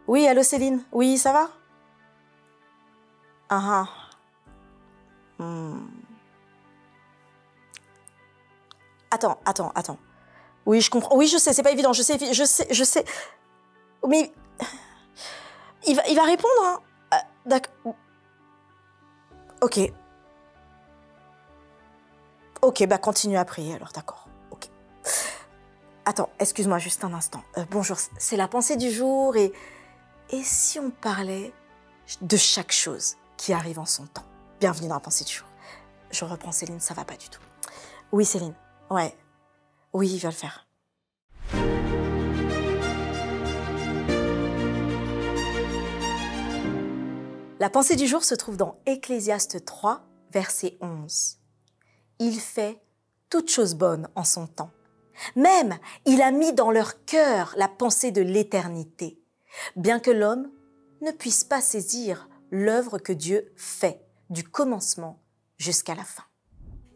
Oui, allô Céline? Oui, ça va? Ah ah. Attends. Oui, je comprends. Oui, je sais, c'est pas évident. Je sais. Mais il va répondre, hein? D'accord. Ok. Ok, bah continue à prier alors, d'accord. Ok. Attends, excuse-moi juste un instant. Bonjour, c'est la pensée du jour et si on parlait de chaque chose qui arrive en son temps? Bienvenue dans la pensée du jour. Je reprends Céline, ça va pas du tout. Oui Céline, ouais. Oui, il va le faire. La pensée du jour se trouve dans Ecclésiaste 3, verset 11. Il fait toute chose bonne en son temps. Même, il a mis dans leur cœur la pensée de l'éternité, bien que l'homme ne puisse pas saisir l'œuvre que Dieu fait, du commencement jusqu'à la fin.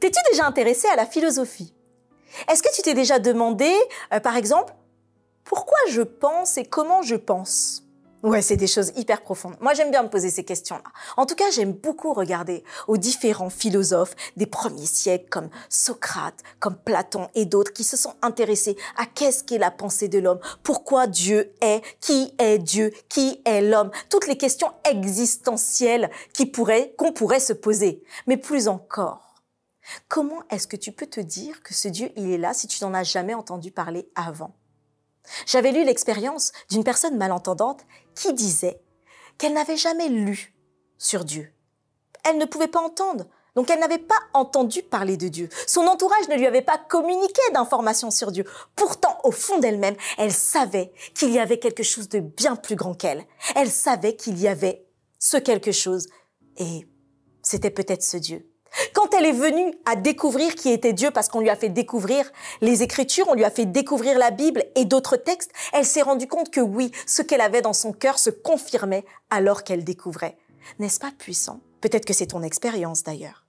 T'es-tu déjà intéressé à la philosophie? Est-ce que tu t'es déjà demandé, par exemple, pourquoi je pense et comment je pense? Ouais, c'est des choses hyper profondes. Moi, j'aime bien me poser ces questions-là. En tout cas, j'aime beaucoup regarder aux différents philosophes des premiers siècles comme Socrate, comme Platon et d'autres qui se sont intéressés à qu'est-ce qu'est la pensée de l'homme, pourquoi Dieu est Dieu, qui est l'homme, toutes les questions existentielles qu'on pourrait se poser. Mais plus encore, comment est-ce que tu peux te dire que ce Dieu, il est là si tu n'en as jamais entendu parler avant? J'avais lu l'expérience d'une personne malentendante qui disait qu'elle n'avait jamais lu sur Dieu. Elle ne pouvait pas entendre, donc elle n'avait pas entendu parler de Dieu. Son entourage ne lui avait pas communiqué d'informations sur Dieu. Pourtant, au fond d'elle-même, elle savait qu'il y avait quelque chose de bien plus grand qu'elle. Elle savait qu'il y avait ce quelque chose, et c'était peut-être ce Dieu. Quand elle est venue à découvrir qui était Dieu, parce qu'on lui a fait découvrir les Écritures, on lui a fait découvrir la Bible et d'autres textes, elle s'est rendue compte que oui, ce qu'elle avait dans son cœur se confirmait alors qu'elle découvrait. N'est-ce pas puissant? Peut-être que c'est ton expérience d'ailleurs.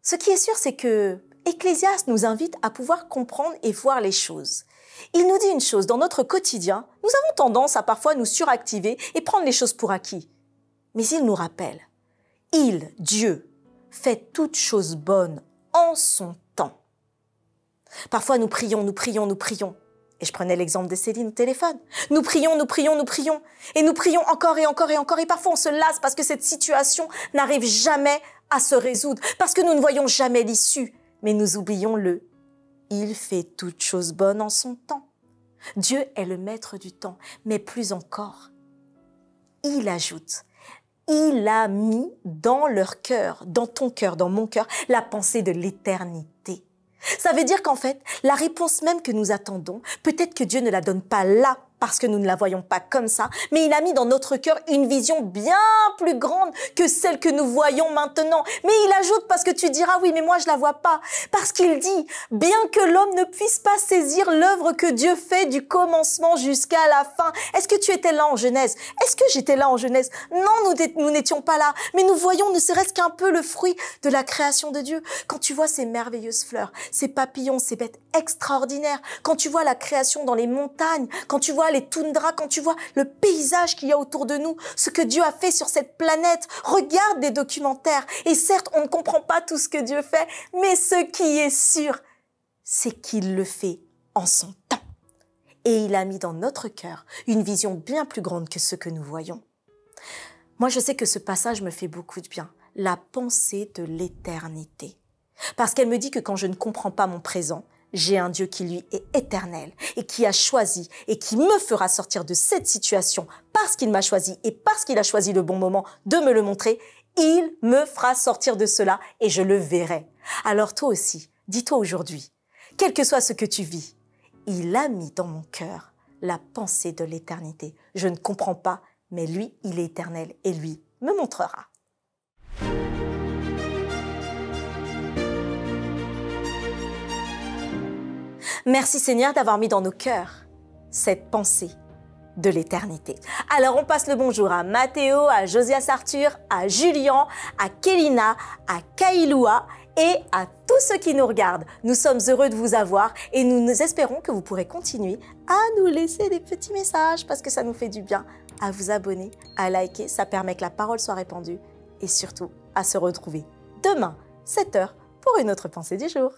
Ce qui est sûr, c'est que Ecclésiaste nous invite à pouvoir comprendre et voir les choses. Il nous dit une chose, dans notre quotidien, nous avons tendance à parfois nous suractiver et prendre les choses pour acquis. Mais il nous rappelle, Dieu, fait toutes choses bonnes en son temps. Parfois, nous prions. Et je prenais l'exemple de Céline au téléphone. Nous prions. Et nous prions encore. Et parfois, on se lasse parce que cette situation n'arrive jamais à se résoudre. Parce que nous ne voyons jamais l'issue. Mais nous oublions il fait toutes choses bonnes en son temps. Dieu est le maître du temps. Mais plus encore, il ajoute, il a mis dans leur cœur, dans ton cœur, dans mon cœur, la pensée de l'éternité. Ça veut dire qu'en fait, la réponse même que nous attendons, peut-être que Dieu ne la donne pas là, parce que nous ne la voyons pas comme ça, mais il a mis dans notre cœur une vision bien plus grande que celle que nous voyons maintenant. Mais il ajoute, parce que tu diras, oui, mais moi je la vois pas, parce qu'il dit, bien que l'homme ne puisse pas saisir l'œuvre que Dieu fait du commencement jusqu'à la fin. Est-ce que tu étais là en Genèse? Est-ce que j'étais là en Genèse? Non, nous n'étions pas là, mais nous voyons ne serait-ce qu'un peu le fruit de la création de Dieu. Quand tu vois ces merveilleuses fleurs, ces papillons, ces bêtes extraordinaires, quand tu vois la création dans les montagnes, quand tu vois les toundras, quand tu vois le paysage qu'il y a autour de nous, ce que Dieu a fait sur cette planète, regarde des documentaires. Et certes, on ne comprend pas tout ce que Dieu fait, mais ce qui est sûr, c'est qu'il le fait en son temps. Et il a mis dans notre cœur une vision bien plus grande que ce que nous voyons. Moi, je sais que ce passage me fait beaucoup de bien. La pensée de l'éternité. Parce qu'elle me dit que quand je ne comprends pas mon présent, j'ai un Dieu qui, lui, est éternel et qui a choisi et qui me fera sortir de cette situation parce qu'il m'a choisi et parce qu'il a choisi le bon moment de me le montrer. Il me fera sortir de cela et je le verrai. Alors toi aussi, dis-toi aujourd'hui, quel que soit ce que tu vis, il a mis dans mon cœur la pensée de l'éternité. Je ne comprends pas, mais lui, il est éternel et lui me montrera. Merci Seigneur d'avoir mis dans nos cœurs cette pensée de l'éternité. Alors on passe le bonjour à Mathéo, à Josias Arthur, à Julien, à Kélina, à Kailua et à tous ceux qui nous regardent. Nous sommes heureux de vous avoir et nous espérons que vous pourrez continuer à nous laisser des petits messages parce que ça nous fait du bien, à vous abonner, à liker, ça permet que la parole soit répandue et surtout à se retrouver demain, 7 h, pour une autre pensée du jour.